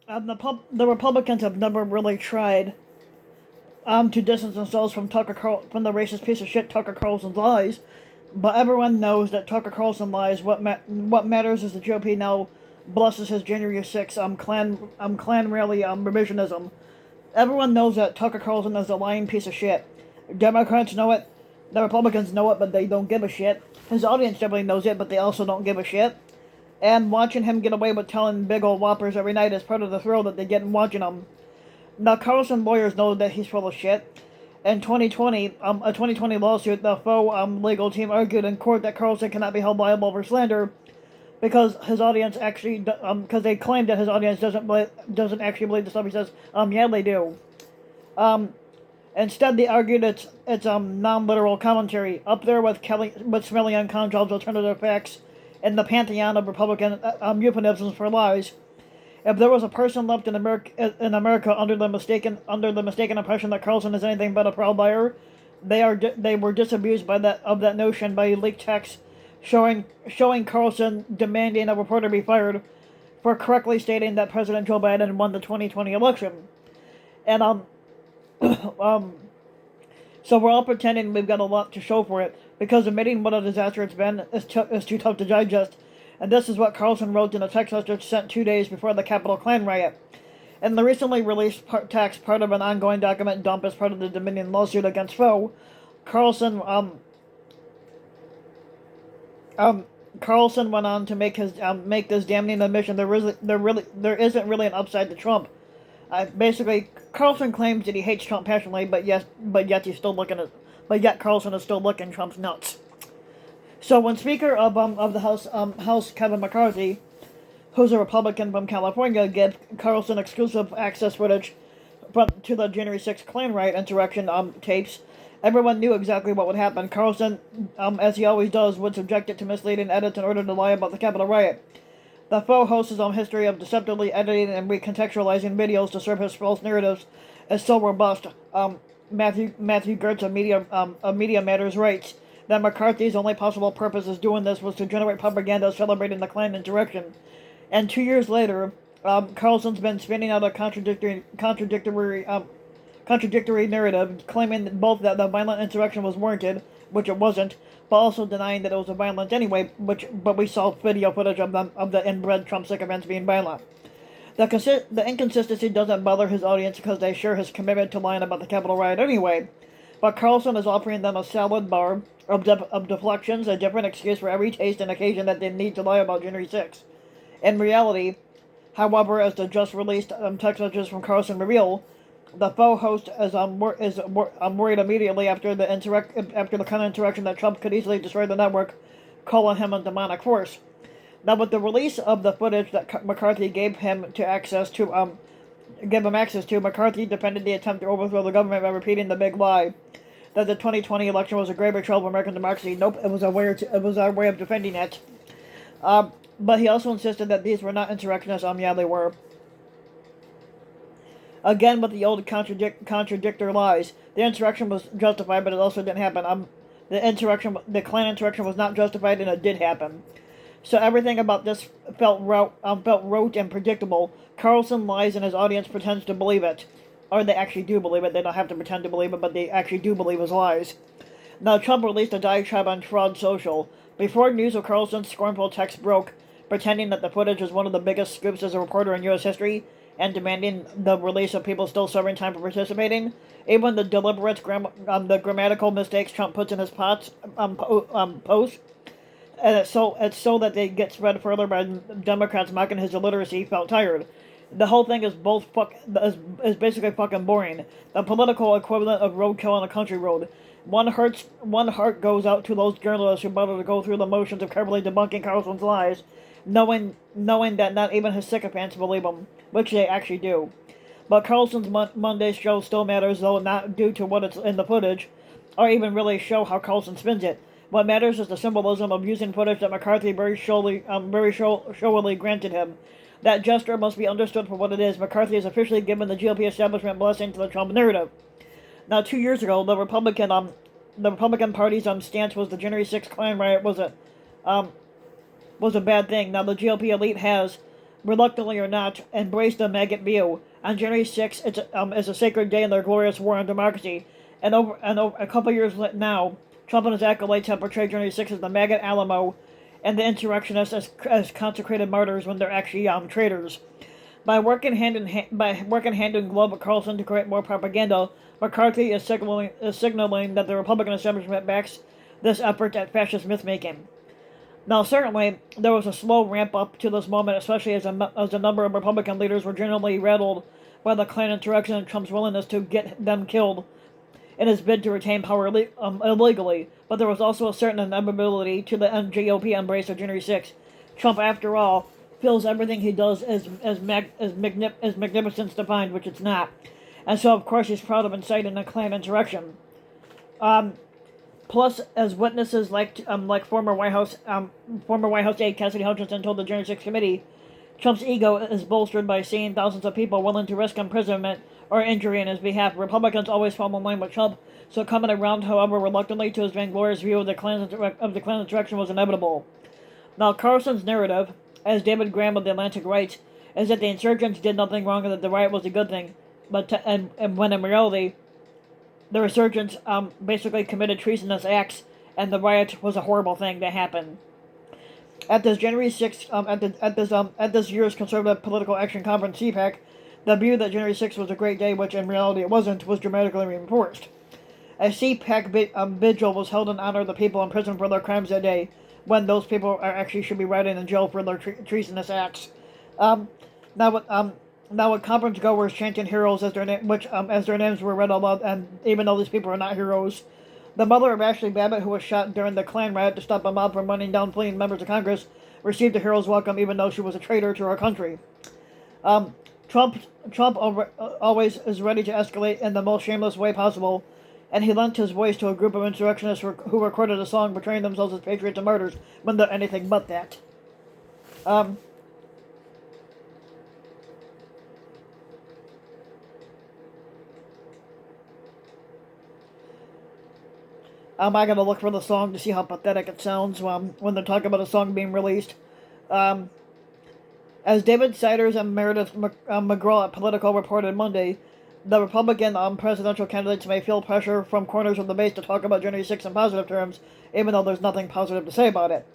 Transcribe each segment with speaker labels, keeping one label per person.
Speaker 1: the Republicans have never really tried to distance themselves from from the racist piece of shit Tucker Carlson's lies, but everyone knows that Tucker Carlson lies. What matters is the GOP now blesses his January 6th Klan rally revisionism. Everyone knows that Tucker Carlson is a lying piece of shit. Democrats know it, the Republicans know it, but they don't give a shit. His audience definitely knows it, but they also don't give a shit. And watching him get away with telling big old whoppers every night is part of the thrill that they get in watching him. Now, Carlson lawyers know that he's full of shit. In 2020, a 2020 lawsuit, the faux legal team argued in court that Carlson cannot be held liable for slander because his audience actually, because they claim that his audience doesn't actually believe the stuff he says. Yeah, they do. Instead, they argued it's non-literal commentary, up there with smelly on Conjob's alternative facts, in the pantheon of Republican euphemisms for lies. If there was a person left in America under the mistaken impression that Carlson is anything but a proud liar, they were disabused by that notion by leaked texts showing Carlson demanding a reporter be fired for correctly stating that President Joe Biden won the 2020 election. And so we're all pretending we've got a lot to show for it, because admitting what a disaster it's been is too tough to digest. And this is what Carlson wrote in a text message sent 2 days before the Capitol Klan riot. In the recently released text, part of an ongoing document dump as part of the Dominion lawsuit against Foe, Carlson went on to make this damning admission. There isn't really an upside to Trump. Basically, Carlson claims that he hates Trump passionately, but yet Carlson is still looking Trump's nuts. So when Speaker of the House Kevin McCarthy, who's a Republican from California, gave Carlson exclusive access footage to the January 6th Klan riot insurrection tapes, everyone knew exactly what would happen. Carlson, as he always does, would subject it to misleading edits in order to lie about the Capitol riot. The faux host's history of deceptively editing and recontextualizing videos to serve his false narratives is so robust. Matthew Gertz of Media Matters writes that McCarthy's only possible purpose in doing this was to generate propaganda celebrating the Klan insurrection. And 2 years later, Carlson's been spinning out a contradictory narrative, claiming both that the violent insurrection was warranted, which it wasn't, but also denying that it was a violent anyway, but we saw video footage of the inbred Trump sycophants being violent. The inconsistency doesn't bother his audience because they share his commitment to lying about the Capitol riot anyway. But Carlson is offering them a salad bar of deflections, a different excuse for every taste and occasion that they need to lie about January 6th. In reality, however, as the just released text messages from Carlson reveal, the faux host is worried immediately after the kind of insurrection that Trump could easily destroy the network, calling him a demonic force. Now, with the release of the footage that McCarthy gave him access to, McCarthy defended the attempt to overthrow the government by repeating the big lie that the 2020 election was a grave betrayal of American democracy. Nope, it was our way of defending it. But he also insisted that these were not insurrectionists. Yeah, they were. Again, with the old contradictor lies. The insurrection was justified, but it also didn't happen. The Klan insurrection was not justified, and it did happen. So everything about this felt rote and predictable. Carlson lies, and his audience pretends to believe it. Or they actually do believe it. They don't have to pretend to believe it, but they actually do believe his lies. Now, Trump released a diatribe on Fraud Social. Before news of Carlson's scornful text broke, pretending that the footage was one of the biggest scoops as a reporter in U.S. history, and demanding the release of people still serving time for participating, even the deliberate the grammatical mistakes Trump puts in his posts, and it's so that they get spread further by Democrats mocking his illiteracy, felt tired. The whole thing is is basically fucking boring. The political equivalent of roadkill on a country road. One heart goes out to those journalists who bother to go through the motions of carefully debunking Carlson's lies, knowing that not even his sycophants believe him, which they actually do. But Carlson's Monday show still matters, though not due to what is in the footage, or even really show how Carlson spins it. What matters is the symbolism of using footage that McCarthy very showily granted him. That gesture must be understood for what it is. McCarthy has officially given the GOP establishment blessing to the Trump narrative. Now, 2 years ago, the Republican Party's stance was the January 6th Klan riot was a bad thing. Now, the GOP elite has reluctantly or not, embraced the maggot view. On January 6th, it's a sacred day in their glorious war on democracy. And over a couple years now, Trump and his acolytes have portrayed January 6th as the maggot Alamo and the insurrectionists as consecrated martyrs when they're actually traitors. By working hand in glove with Carlson to create more propaganda, McCarthy is signaling that the Republican establishment backs this effort at fascist myth-making. Now, certainly, there was a slow ramp-up to this moment, especially as a number of Republican leaders were generally rattled by the Klan insurrection and Trump's willingness to get them killed in his bid to retain power illegally. But there was also a certain inevitability to the GOP embrace of January 6th. Trump, after all, feels everything he does as magnificence defined, which it's not. And so, of course, he's proud of inciting a Klan insurrection. Plus, as witnesses like former White House aide Cassidy Hutchinson told the January 6th committee, Trump's ego is bolstered by seeing thousands of people willing to risk imprisonment or injury in his behalf. Republicans always fall in line with Trump, so coming around, however, reluctantly to his vainglorious view of the Klan insurrection was inevitable. Now, Carlson's narrative, as David Graham of The Atlantic writes, is that the insurgents did nothing wrong and that the riot was a good thing, and when in reality, the insurgents basically committed treasonous acts, and the riot was a horrible thing that happened. At this January 6th, at this year's Conservative Political Action Conference, CPAC, the view that January 6th was a great day, which in reality it wasn't, was dramatically reinforced. A CPAC vigil was held in honor of the people in prison for their crimes that day, when those people actually should be rotting in jail for their treasonous acts. Now with conference goers chanting heroes as their names were read aloud, and even though these people are not heroes, the mother of Ashley Babbitt, who was shot during the Klan riot to stop a mob from running down fleeing members of Congress, received a hero's welcome, even though she was a traitor to our country. Trump always is ready to escalate in the most shameless way possible, and he lent his voice to a group of insurrectionists who recorded a song portraying themselves as patriots and martyrs when they're anything but that. I gotta look for the song to see how pathetic it sounds when they're talking about a song being released. As David Siders and Meredith McGraw at Politico reported Monday, the Republican presidential candidates may feel pressure from corners of the base to talk about January 6th in positive terms, even though there's nothing positive to say about it.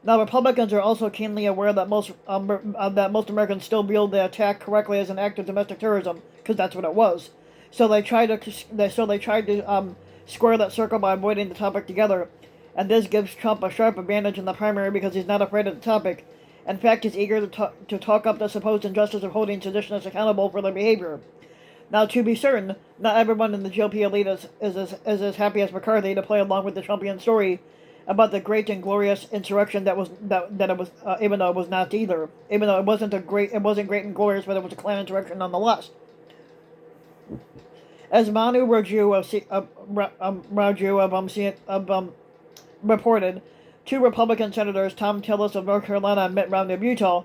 Speaker 1: Now, Republicans are also keenly aware that most Americans still view the attack correctly as an act of domestic terrorism, because that's what it was. So they tried to square that circle by avoiding the topic together, and this gives Trump a sharp advantage in the primary because he's not afraid of the topic. In fact, he's eager to talk up the supposed injustice of holding seditionists accountable for their behavior. Now, to be certain, not everyone in the GOP elite is as happy as McCarthy to play along with the Trumpian story about the great and glorious insurrection that it was, even though it was not either. Even though it wasn't great and glorious, but it was a Klan insurrection nonetheless. As Manu Raju reported, two Republican senators, Tom Tillis of North Carolina and Mitt Romney of Utah,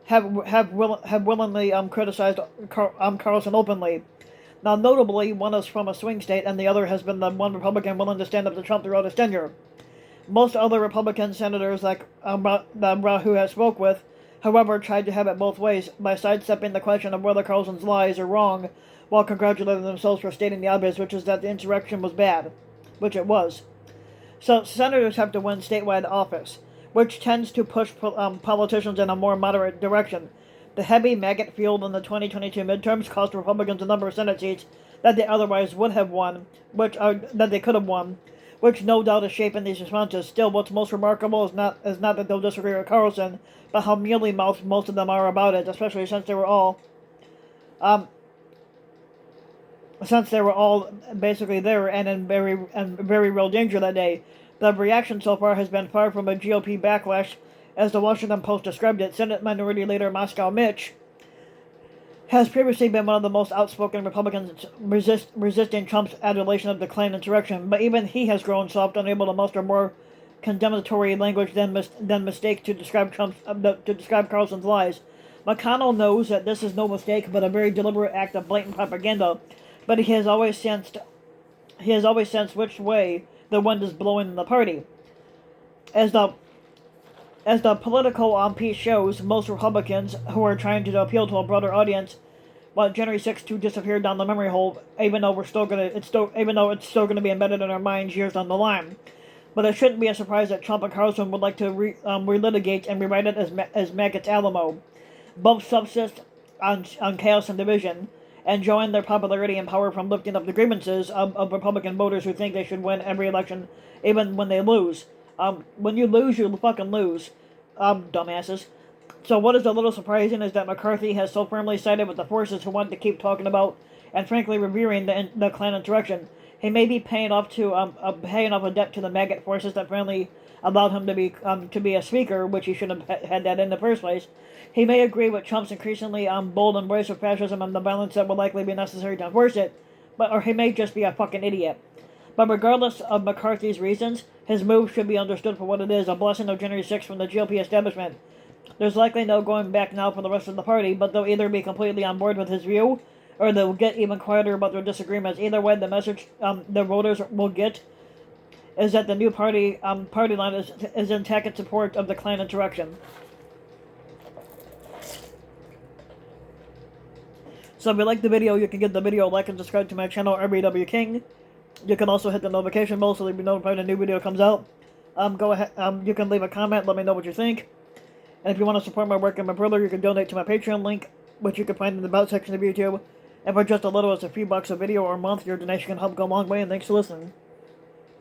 Speaker 1: have willingly criticized Carlson openly. Now, notably, one is from a swing state, and the other has been the one Republican willing to stand up to Trump throughout his tenure. Most other Republican senators, like who has spoke with, however, tried to have it both ways by sidestepping the question of whether Carlson's lies are wrong, while congratulating themselves for stating the obvious, which is that the insurrection was bad, which it was. So senators have to win statewide office, which tends to push politicians in a more moderate direction. The heavy maggot field in the 2022 midterms cost Republicans a number of Senate seats that they otherwise would have won, that they could have won, which no doubt is shaping these responses. Still, what's most remarkable is not that they'll disagree with Carlson, but how mealy-mouthed most of them are about it, especially since they were all basically there and in very real danger that day. The reaction so far has been far from a GOP backlash, as the Washington Post described it. Senate Minority Leader Moscow Mitch has previously been one of the most outspoken Republicans resisting Trump's adulation of the Klan insurrection, but even he has grown soft, unable to muster more condemnatory language than mistake to describe Carlson's lies. McConnell knows that this is no mistake, but a very deliberate act of blatant propaganda. But he has always sensed which way the wind is blowing in the party. As the As the political piece shows, most Republicans who are trying to appeal to a broader audience want January 6th to disappear down the memory hole, even though it's still gonna be embedded in our minds years down the line. But it shouldn't be a surprise that Trump and Carlson would like to relitigate and rewrite it as Maggots Alamo. Both subsist on chaos and division, enjoying their popularity and power from lifting up the grievances of Republican voters who think they should win every election, even when they lose. When you lose, you fucking lose. Dumbasses. So what is a little surprising is that McCarthy has so firmly sided with the forces who want to keep talking about and frankly revering the Klan insurrection. He may be paying off a debt to the maggot forces that finally allowed him to be a speaker, which he should have had that in the first place. He may agree with Trump's increasingly bold embrace of fascism and the violence that will likely be necessary to enforce it, or he may just be a fucking idiot. But regardless of McCarthy's reasons, his move should be understood for what it is, a blessing of January 6th from the GOP establishment. There's likely no going back now for the rest of the party, but they'll either be completely on board with his view, or they'll get even quieter about their disagreements. Either way, the message the voters will get is that the new party line is in tacit support of the Klan insurrection. So if you like the video, you can give the video a like and subscribe to my channel, RBW King. You can also hit the notification bell so you'll be notified when a new video comes out. Go ahead. You can leave a comment, let me know what you think. And if you want to support my work and my brother, you can donate to my Patreon link, which you can find in the About section of YouTube. And for just a little as a few bucks a video or a month, your donation can help go a long way, and thanks for listening.